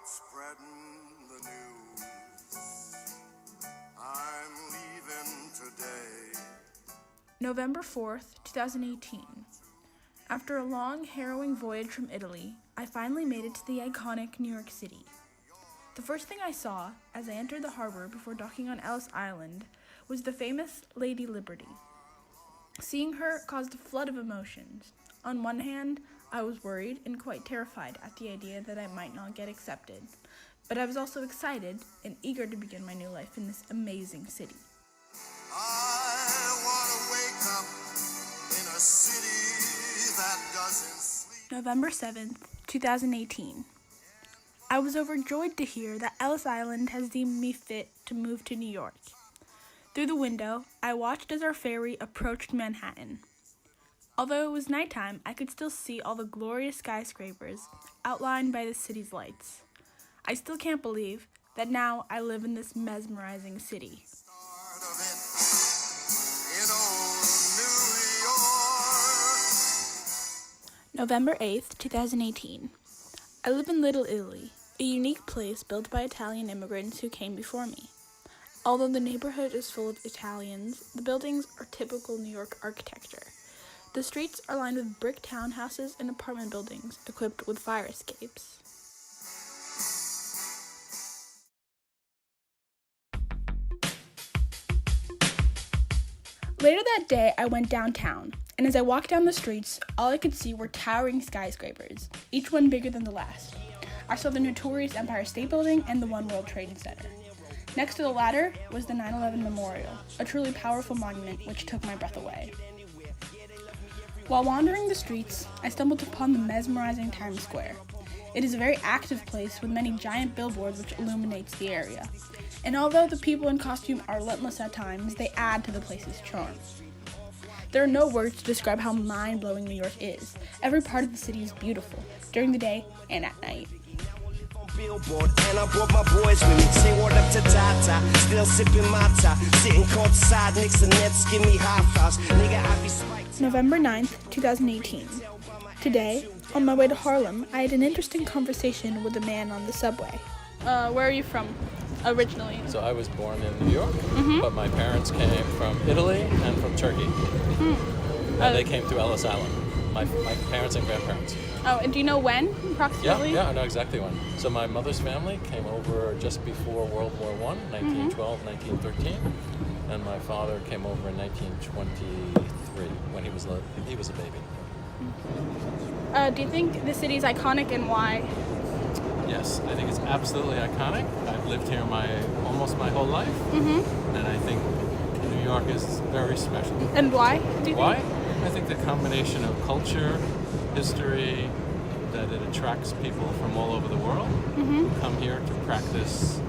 Spreading the news. I'm leaving today. November 4th, 2018. After a long, harrowing voyage from Italy, I finally made it to the iconic New York City. The first thing I saw as I entered the harbor before docking on Ellis Island was the famous Lady Liberty. Seeing her caused a flood of emotions. On one hand, I was worried and quite terrified at the idea that I might not get accepted, but I was also excited and eager to begin my new life in this amazing city. I want to wake up in a city that doesn't sleep. November 7th, 2018. I was overjoyed to hear that Ellis Island has deemed me fit to move to New York. Through the window, I watched as our ferry approached Manhattan. Although it was nighttime, I could still see all the glorious skyscrapers outlined by the city's lights. I still can't believe that now I live in this mesmerizing city. Start of it in old New York. November 8th, 2018. I live in Little Italy, a unique place built by Italian immigrants who came before me. Although the neighborhood is full of Italians, the buildings are typical New York architecture. The streets are lined with brick townhouses and apartment buildings equipped with fire escapes. Later that day, I went downtown, and as I walked down the streets, all I could see were towering skyscrapers, each one bigger than the last. I saw the notorious Empire State Building and the One World Trade Center. Next to the latter was the 9/11 Memorial, a truly powerful monument which took my breath away. While wandering the streets, I stumbled upon the mesmerizing Times Square. It is a very active place with many giant billboards which illuminates the area. And although the people in costume are relentless at times, they add to the place's charm. There are no words to describe how mind-blowing New York is. Every part of the city is beautiful, during the day and at night. Billboard, and I brought my boys with me. Say what up to Tata, still sipping Mata, sitting courtside, Knicks and Nets give me high fives. Nigga, I be spiked. November 9th, 2018. Today, on my way to Harlem, I had an interesting conversation with a man on the subway. Where are you from originally? So I was born in New York, but my parents came from Italy and from Turkey. And they came to Ellis Island, my parents and grandparents. Oh, and do you know when, approximately? Yeah, I know exactly when. So my mother's family came over just before World War I, 1912, 1913. And my father came over in 1923 when he was a baby. Do you think the city's iconic and why? Yes, I think it's absolutely iconic. I've lived here almost my whole life. And I think New York is very special. And why, do you Why? think? I think the combination of culture, history, that it attracts people from all over the world who come here to practice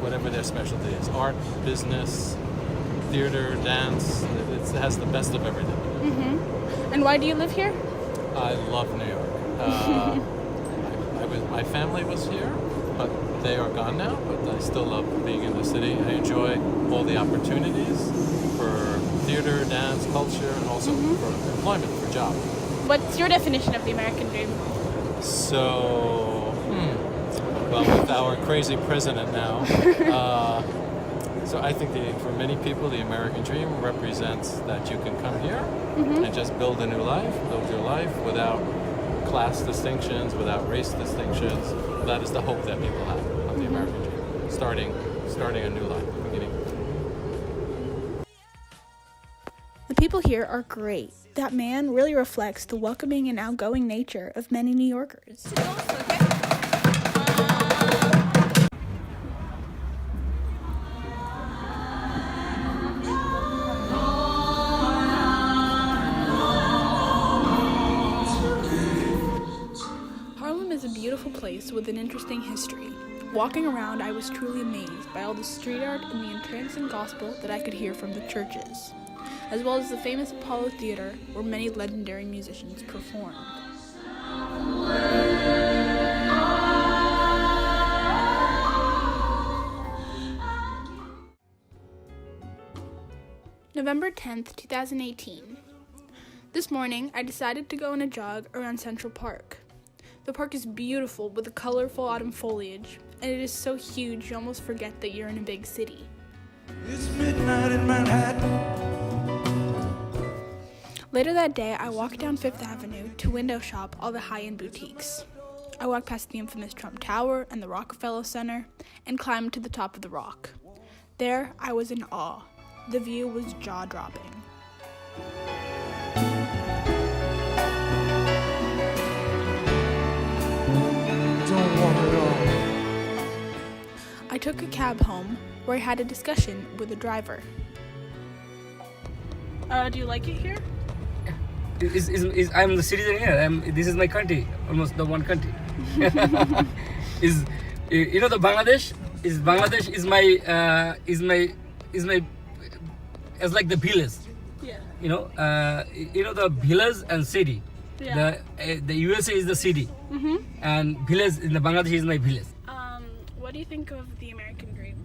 whatever their specialty is. Art, business, theater, dance. It has the best of everything. And why do you live here? I love New York. My family was here, but they are gone now, but I still love being in the city. I enjoy all the opportunities for theater, dance, culture, and also for employment, for job. What's your definition of the American dream? So, well, with our crazy president now, so I think for many people, the American dream represents that you can come here and just build a new life, build your life without class distinctions, without race distinctions. That is the hope that people have of the American dream, starting a new life, beginning. The people here are great. That man really reflects the welcoming and outgoing nature of many New Yorkers. Harlem is a beautiful place with an interesting history. Walking around, I was truly amazed by all the street art and the entrancing gospel that I could hear from the churches, as well as the famous Apollo Theater, where many legendary musicians performed. November 10th, 2018. This morning, I decided to go on a jog around Central Park. The park is beautiful with the colorful autumn foliage, and it is so huge you almost forget that you're in a big city. It's midnight in Manhattan. Later that day, I walked down Fifth Avenue to window shop all the high-end boutiques. I walked past the infamous Trump Tower and the Rockefeller Center and climbed to the top of the Rock. There, I was in awe. The view was jaw-dropping. Don't want it all. I took a cab home where I had a discussion with the driver. Do you like it here? I'm the citizen here. This is my country, almost the one country. The Bangladesh is my it's like the village. Yeah. The village and city. Yeah. The USA is the city, and village in the Bangladesh is my village. What do you think of the American dream?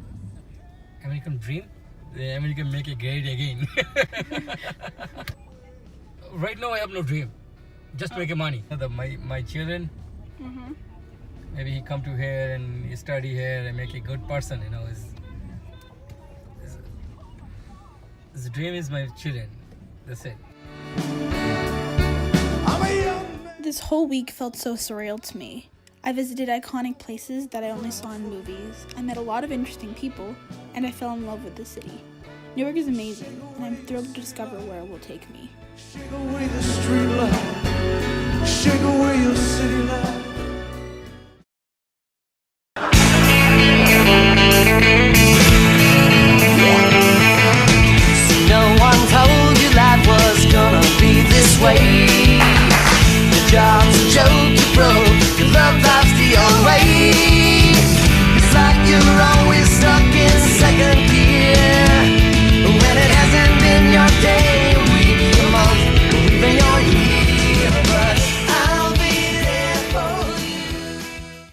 American dream, the American make it great again. Right now I have no dream, just make money. My children, maybe he come to here and he study here and make a good person. His dream is my children. That's it. I'm a young man. This whole week felt so surreal to me. I visited iconic places that I only saw in movies. I met a lot of interesting people, and I fell in love with the city. Newark is amazing, and I'm thrilled to discover where it will take me. Shake away the street light. Shake away your city light.